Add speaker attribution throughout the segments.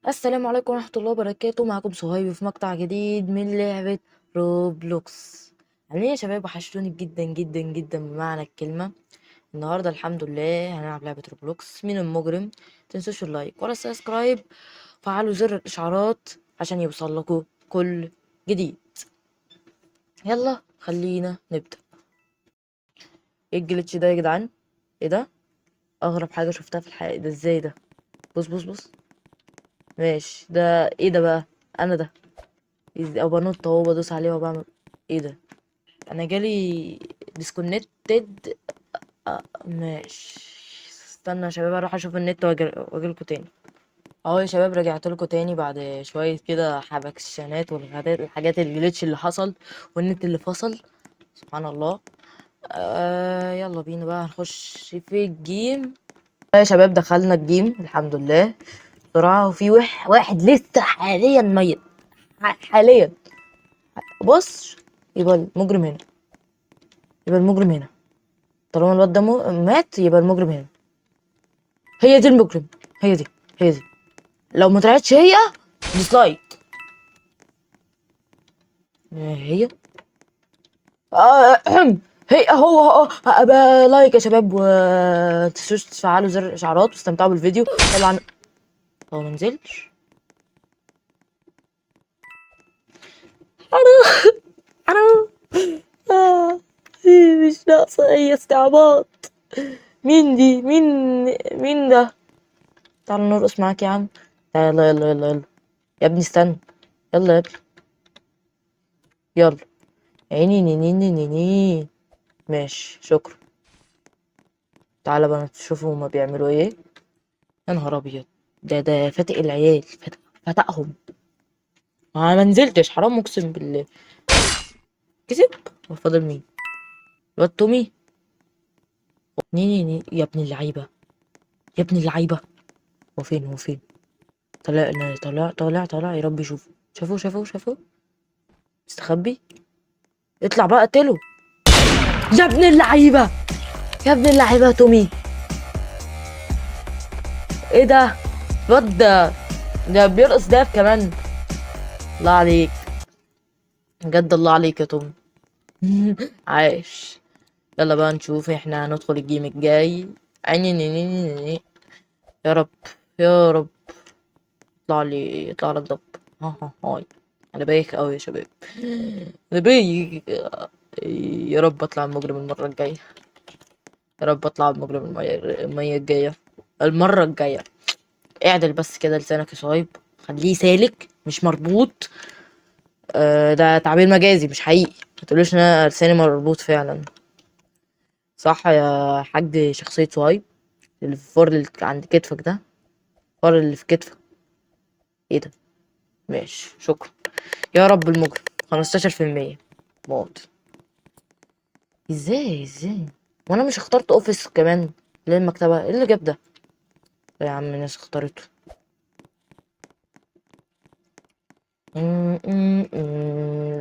Speaker 1: السلام عليكم ورحمة الله وبركاته. معكم صهيب في مقطع جديد من لعبة روبلوكس. عاملين إيه يا شباب؟ وحشتوني جدا جدا جدا بمعنى الكلمة. النهاردة الحمد لله هنلعب لعبة روبلوكس مين المجرم. متنسوش اللايك ولا السبسكرايب، فعلوا زر الإشعارات عشان يوصل لكم كل جديد. يلا خلينا نبدأ. ايه الجليتش ده يا جدعان؟ ايه ده؟ أغرب حاجة شفتها في الحياة. ده ازاي ده؟ بص بص بص. ماشي، ده ايه ده بقى؟ أنا ده او بنط اهو بدوس عليه وبعمل ايه ده؟ انا جالي ديسكونكتد. ماشي، استنى يا شباب اروح اشوف النت واجيلكوا تاني. اهو يا شباب رجعت لكم تاني بعد شويه كده حبكشنات الحاجات الجليتش اللي حصل والنت اللي فصل. سبحان الله. يلا بينا بقى نخش في الجيم. يا شباب دخلنا الجيم الحمد لله بسرعه، وفي واحد لسه حاليا ميت. حاليا. بص، يبقى المجرم هنا. يبقى المجرم هنا. طالما الواد ده مات يبقى المجرم هنا. هي دي المجرم. هي دي. هي دي. لو ما طلعتش هي ديسلايك. هي هي أبقى لايك يا شباب، وتنسوش تفعلوا زر الاشعارات واستمتعوا بالفيديو. طبعا هو منزلش. حرام. حرام. آه. مش ناقصة أي استعباط. مين دي؟ مين ده؟ تعالوا نرقص معاك يا عم. يلا يلا يلا يلا يا ابني استنى. يلا يا ابني. يلا. عيني نيني نيني. ماشي شكرا. تعالى بقى تشوفوا هما بيعملوا ايه. يا نهار ابيض. ده فاتق العيال. فتقهم. ما نزلتش، حرام اقسم بالله. كسب. وفاضل مين؟ الواد تومي. نيني يا ابن اللعيبه. يا ابن اللعيبه. هو فين؟ هو فين؟ طلع طلع طلع طلع يا رب يشوفه. شافوه. مستخبي. اطلع بقى قتله. يا ابن اللعيبه. يا ابن اللعيبه يا تومي. ايه ده؟ الواد ده بيرقص داف كمان. الله عليك. بجد الله عليك يا تومي. عايش. يلا بقى نشوف احنا هندخل الجيم الجاي. عيني نيني. يا رب. يا رب. يطلع لك ضب. ها هاي. انا بايخ قوي يا شباب. انا بايخ. يا رب اطلع المجرم المرة الجاية. يا رب اطلع المجرم المية الجاية. المرة الجاية. اعدل بس كده لسانك يا صايب. خليه سالك مش مربوط. ده تعبير مجازي مش حقيقي. متقولوش ان انا لساني مربوط فعلا. صح يا حاج شخصية صهيب. الفار اللي عند كتفك ده. الفار اللي في كتفك. ايه ده؟ ماشي شكرا. يا رب المجرم. 15%. موت. ازاي؟ وانا مش اخترت اوفيس كمان؟ ليه المكتبة؟ ايه اللي جاب ده؟ يا عم الناس اختارته.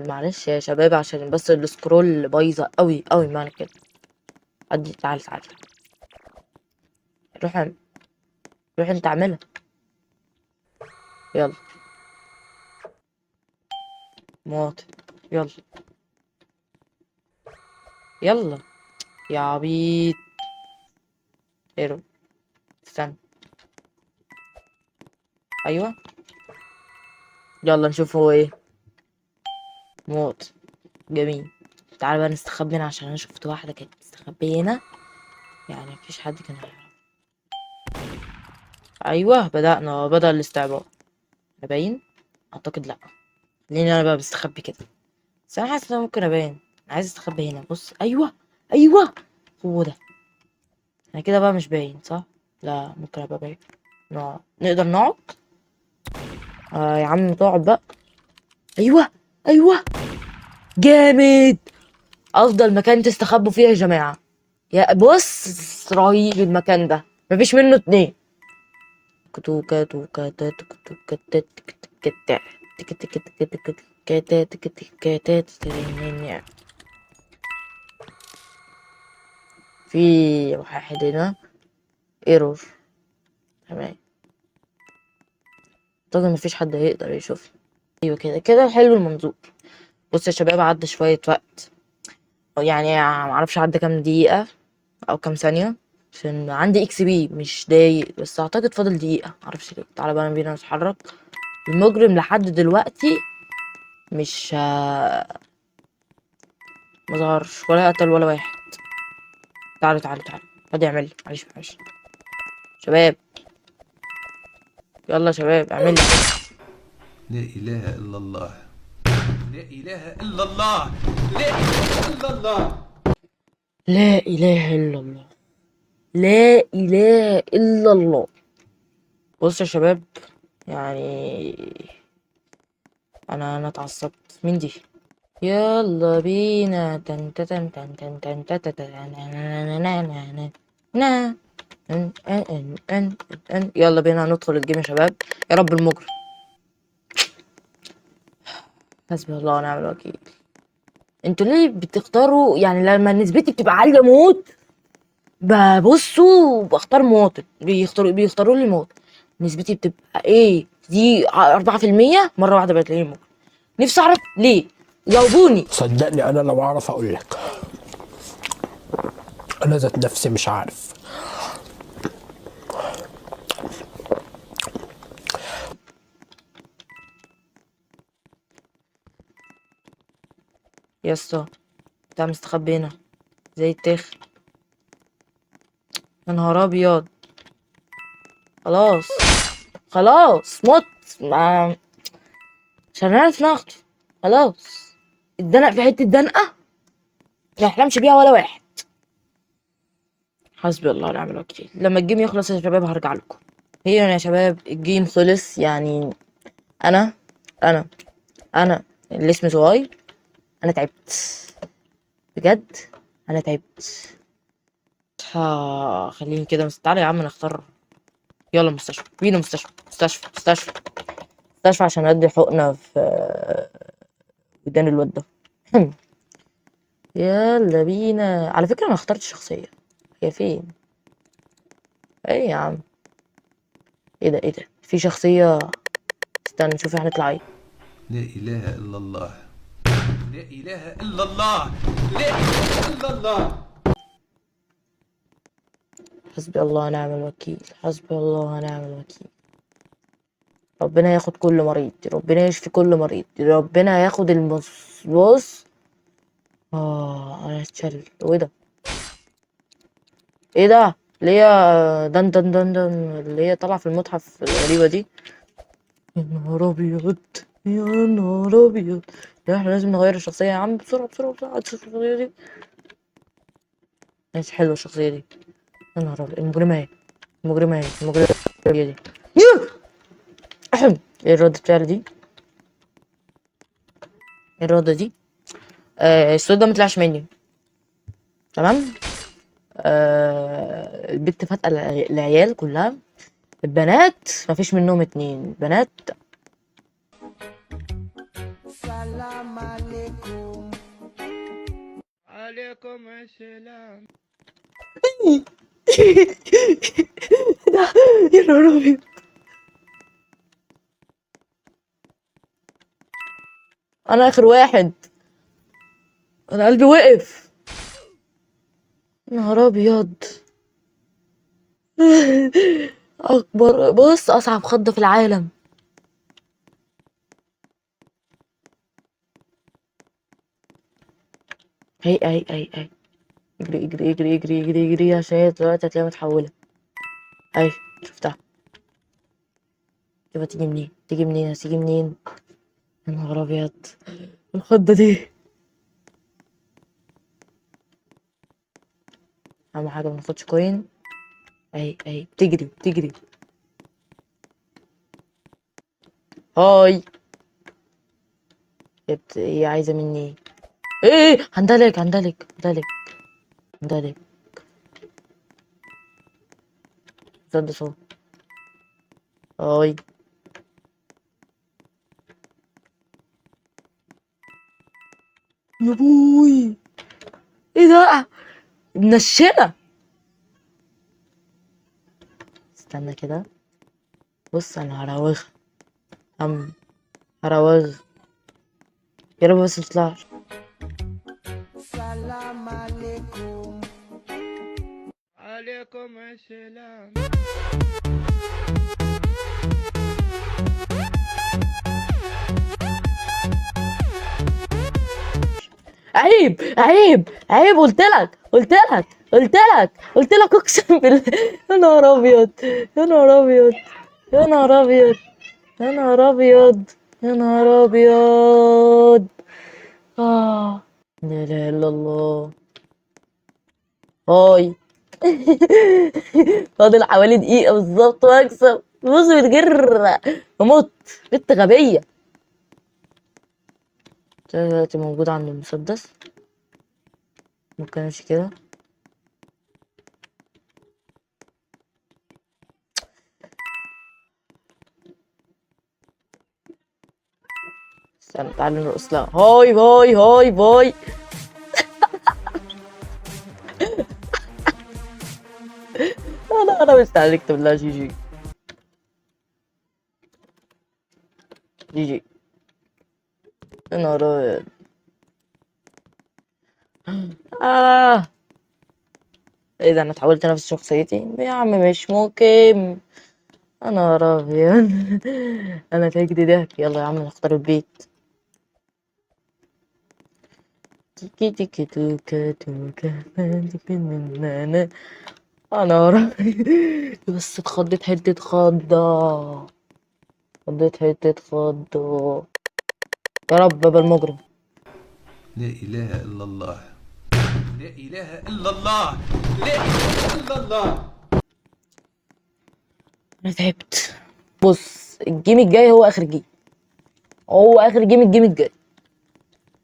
Speaker 1: معلش يا شباب عشان بس السكرول بايظة قوي قوي معنى كده. عدي. تعال. روح روح انت اعملها. يلا. موت. يلا. يلا يا عبيط. ايرو. استنى. ايوه. يلا نشوف هو ايه. موت. جميل. تعال بقى نستخبى هنا عشان انا شفت واحدة كانت مستخبية هنا. يعني مفيش حد كان هيعرف. ايوه بدأ الاستعباط. باين. اعتقد لا. خليني انا بقى بستخبي كده. بس انا حاسس ان انا ممكن ابين. انا عايز استخبى هنا. بص ايوه. هو ده. انا كده بقى مش باين صح؟ لا ممكن ابقى باين. نقدر نقعد. يا عم تقعد بقى. ايوه. جامد. افضل مكان تستخبوا فيه يا جماعة. يا بص رهيب المكان ده. مفيش منه اتنين. كتوكا توكا تاتك توكا تاتك تكتا تك تك تك تك كاتا تك تك كاتا ترنينيا. في واحد هنا. ايرور. تمام. اعتقد مفيش حد هيقدر يشوفني. ايوه كده كده حلو المنظور. بص يا شباب، عدى شوية وقت، أو يعني معرفش عدى كام دقيقة او كام ثانية، عشان عندي اكس بي مش دقايق، بس اعتقد فاضل دقيقة، معرفش ليه. تعالى بقى بينا نتحرك. المجرم لحد دلوقتي مش مظهرش ولا قتل ولا واحد. تعالوا تعالوا تعالوا، فادي اعمل لي، معلش معلش شباب، يلا شباب اعمل لي.
Speaker 2: لا إله إلا الله، لا إله إلا الله، لا إله إلا الله.
Speaker 1: لا اله الا الله، لا اله الا الله. بص يا شباب، يعني انا اتعصبت. مين دي؟ يلا بينا تن تن تن تن تن تن تن تن تن يلا بينا ندخل الجيم يا شباب. يا رب المجرم. حسبي الله ونعم الوكيل. انتوا ليه بتختاروا؟ يعني لما نسبتي بتبقى عالية موت ببصوا بختار مواطن، بيختاروا لي مواطن. نسبتي بتبقى ايه دي 4%، مرة واحدة بتلاقيني مجرم. نفسي اعرف ليه، جاوبوني.
Speaker 3: صدقني انا لو اعرف اقول لك، انا ذات نفسي مش عارف.
Speaker 1: يا اسطى انت مستخبي هنا زي التاخ. يا نهار ابيض. خلاص خلاص مت. ما عشان اعرف ناخده. خلاص اتدنق في حته دنقه ما يحلمش بيها ولا واحد. حسبي الله ونعم الوكيل. لما الجيم يخلص يا شباب هرجع لكم. هي يا شباب الجيم خلص يعني. انا انا انا اللي اسمي صغير، انا تعبت بجد، انا تعبت. خليني كده تعالى يا عم نختار. يلا مستشفى بينا، مستشفى مستشفى مستشفى مستشفى عشان ادي حقنة في ودان الواد ده. يلا بينا. على فكرة انا اخترت شخصية، هي فين؟ ايه يا عم؟ ايه ده ايه ده؟ في شخصية. استنى نشوف هنطلع ايه.
Speaker 2: لا إله إلا الله، لا إله إلا الله، لا إله إلا الله.
Speaker 1: حسبي الله ونعم الوكيل، حسبي الله ونعم الوكيل. ربنا ياخد كل مريض، ربنا يشفي كل مريض، ربنا ياخد بص. انا اتشل. وايه ده؟ ايه ده؟ اللي هي دن دن دن دن اللي هي طالعة في المتحف الغريبة دي. يا نهار ابيض، يا نهار ابيض. لا احنا لازم نغير الشخصية يا عم، بسرعة بسرعة بسرعة. الشخصية دي ماشي حلوة الشخصية دي. يا نهار ابيض. المجرمة اهي، المجرمة اهي، المجرمة هي دي. يوه! ايه الردة فعل دي؟ ايه الردة دي؟ الصوت ده مطلعش مني. تمام. البت فاتقة العيال كلها. البنات مفيش منهم اتنين بنات.
Speaker 4: سلام عليكم.
Speaker 5: عليكم السلام.
Speaker 1: ده يا نهار ابيض. انا اخر واحد، انا قلبي وقف. يا نهار ابيض. اكبر بص اصعب خضة في العالم. هي اجري اجري اجري اجري اجري اجري عشان هي دلوقتي هتلاقيها متحولة. اي شفتها. شوفها تيجي منين، تيجي منين، هتيجي منين. يا نهار ابيض الخضة دي. اهم حاجة مناخدش كوين. اهي بتجري بتجري. هاي. هي عايزة مني ايه؟ هندلك هندلك هندلك هندلك. صد صوت. هاي. يا بوي. ايه ده؟ منشنة. استنى كده. بص انا هراوغها. هم هراوغ. يا رب بس متطلعش.
Speaker 4: Salam alaikum.
Speaker 5: عليكم السلام.
Speaker 1: عيب عيب عيب، قلت لك اقسم بالله. يا نهار ابيض، يا نهار ابيض، يا نهار ابيض، يا نهار ابيض، يا نهار ابيض. لا اله الا الله. هاي. فاضل حوالي دقيقة بالظبط واكسب. بص بتجر بموت. بنت غبية. دلوقتي موجود عند المسدس. ممكن امشي كده. استنى تعالى نرقص لها. هاي هاي هاي باي. انا مستعد اكتب لها جي جي. جي جي. يا نهار ابيض. ايه ده، انا اتحولت نفس شخصيتي يا عم؟ مش ممكن. يا نهار ابيض. انا ضحكت ضحك. يلا يا عم نختار البيت. تيكي تيكي توكا توكا تيكي نانا. يا نهار أبيض. بس اتخضيت حتة خضة. اتخضيت حتة خضة. يا رب بابا المجرم.
Speaker 2: لا إله إلا الله. لا إله إلا الله. لا إله إلا الله.
Speaker 1: انا تعبت. بص الجيم الجاي هو اخر جيم. هو اخر جيم، الجيم الجاي.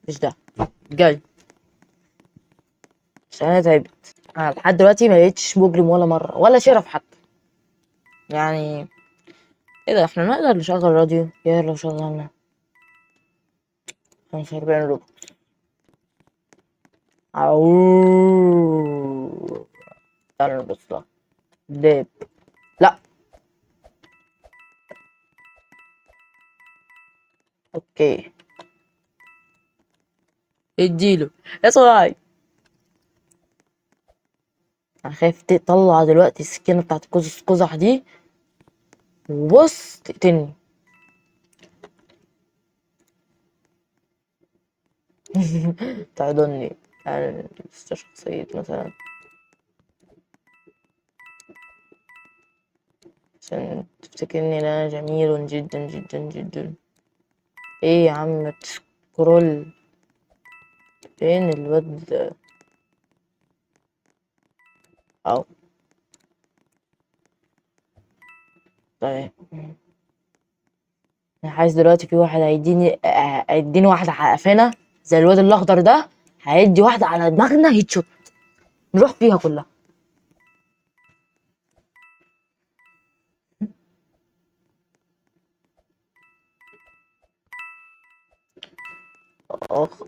Speaker 1: مش ده جاي. عشان انا تعبت. انا لحد دلوقتي ما لقيتش مجرم ولا مرة، ولا شرف حتى. يعني ايه ده، احنا نقدر نشغل راديو؟ يا لو شغلنا 45 روبو. أو تعالى نبص لها. ديب. لا. اوكي. اديله يا صاحبي. انا خايف تطلع دلوقتي السكينة بتاعت قزح دي وبص تقتلني. تعضني. يعني شخصية مثلا عشان تفتكرني إن أنا جميل جدا جدا جدا. ايه يا عم تسكرول. فين الواد؟ أو طيب. أنا حاسس دلوقتي في واحد هيديني واحدة على قفانا زي الواد الأخضر ده. هيدي واحدة على دماغنا هيت شوت. نروح فيها كلها. اخ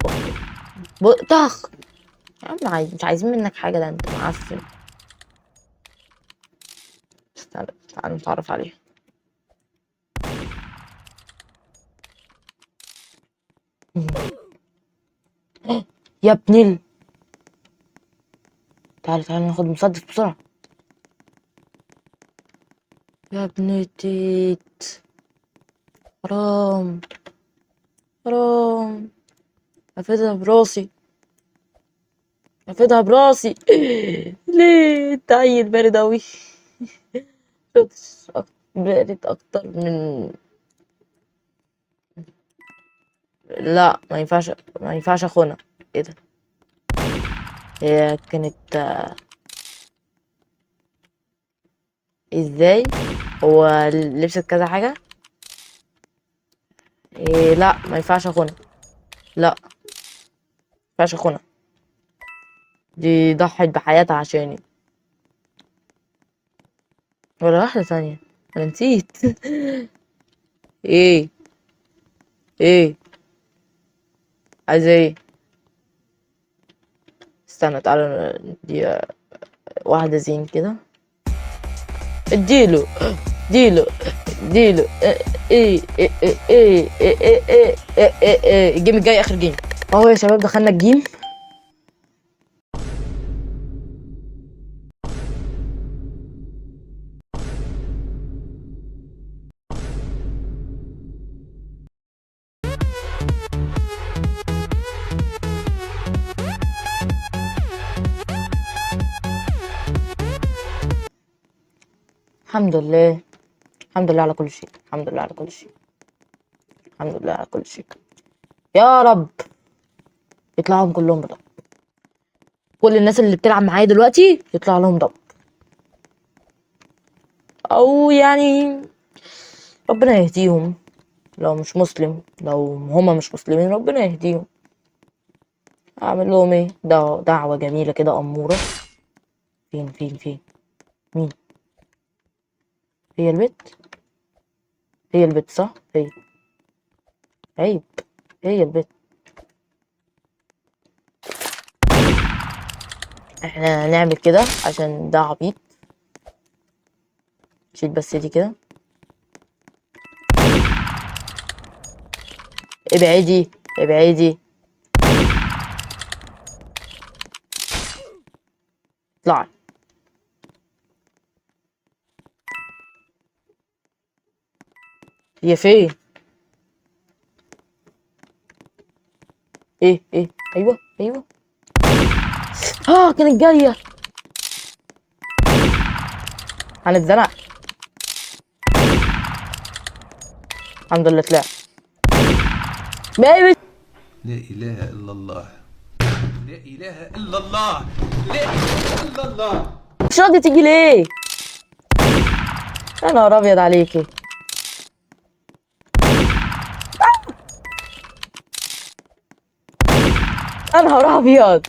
Speaker 1: طخ. يا عم مش عايزين منك حاجة، ده انت معفن. تعالى نتعرف عليها. يا ابني تعالى ناخد مسدس بسرعة. يا ابن التيت. حرام حرام. افيدها براسي. افيدها براسي. ليه انت عيل بارد اوي. بارد اكتر من. لا ما ينفعش اخونها. ايه ده؟ هي كانت ازاي؟ هو لبست كذا حاجة. إيه لا ما ينفعش اخونها. لا ما ينفعش اخونها. دي ضحت بحياتها عشاني. ولا واحدة ثانية. انا نسيت. ايه ايه عايزة ايه؟ استنى تعالى دي واحدة زين كده. اديله. اديله اديله ايه ايه ايه ايه ايه ايه ايه ايه ايه ايه. الجيم الجاي اخر جيم اهو يا شباب، دخلنا الجيم. الحمد لله، الحمد لله على كل شيء، الحمد لله على كل شيء، الحمد لله على كل شيء. يا رب يطلعهم كلهم بضب. كل الناس اللي بتلعب معايا دلوقتي يطلع لهم ضب، او يعني ربنا يهديهم. لو مش مسلم، لو هما مش مسلمين ربنا يهديهم. اعمل لهم ايه؟ دعوة جميلة كده أمورة. فين مين؟ هي البت، هي البت صح؟ هي عيب، هي البت. احنا هنعمل كده عشان ده عبيط. شيل بس دي كده. ابعدي ابعدي. اطلعي. هي فين؟ ايه ايوه ايوه. كانت جايه. هنتزنق. الحمد لله طلع. بيبي.
Speaker 2: لا إله إلا الله، لا إله إلا الله، لا إله إلا الله.
Speaker 1: مش راضية تيجي ليه؟ يا نهار ابيض عليكي. يا نهار ابيض.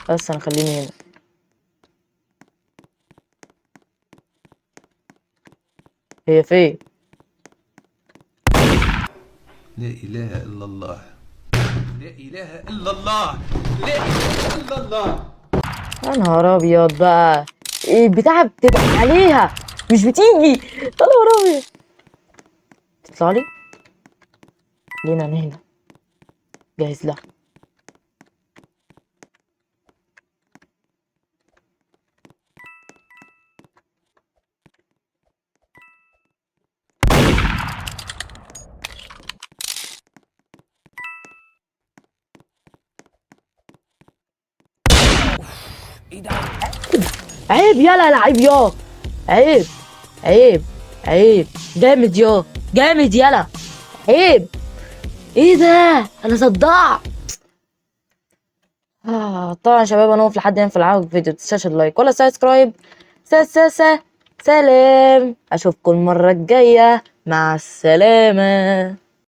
Speaker 1: بس انا خليني هنا. هي فين؟
Speaker 2: لا إله إلا الله، لا إله إلا الله، لا إله إلا الله.
Speaker 1: يا نهار ابيض بقى. إيه البتاعة بتبقى عليها مش بتيجي. يا نهار ابيض. تطلع لي لينا أنا هنا جاهز لها. عيب يلا لعيب يا. عيب عيب عيب. جامد يا، جامد يلا. عيب. ايه ده؟ انا صدعت. طبعا يا شباب، انا لحد هنا في العاب الفيديو، متنساش اللايك ولا سبسكرايب. سلام. اشوفكم المرة الجاية، مع السلامة.